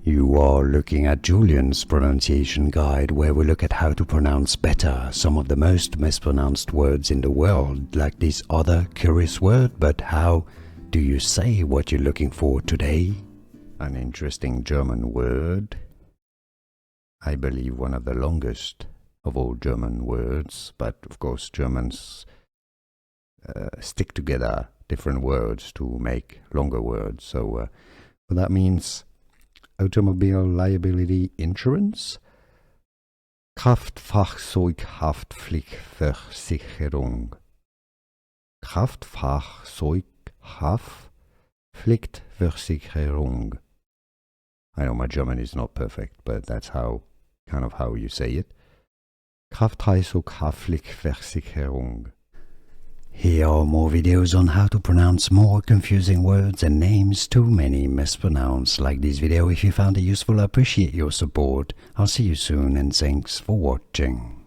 You are looking at Julian's pronunciation guide, where we look at how to pronounce better some of the most mispronounced words in the world, like this other curious word. But how do you say what you're looking for today? An interesting German word. I believe one of the longest of all German words, but of course Germans stick together different words to make longer words. So that means automobile liability insurance, Kraftfahrzeughaftpflichtversicherung, Kraftfahrzeughaftpflichtversicherung. I know my German is not perfect, but that's how you say it. Kraftfahrzeughaftpflichtversicherung. Here are more videos on how to pronounce more confusing words and names too many mispronounced. Like this video if you found it useful. I appreciate your support. I'll see you soon and thanks for watching.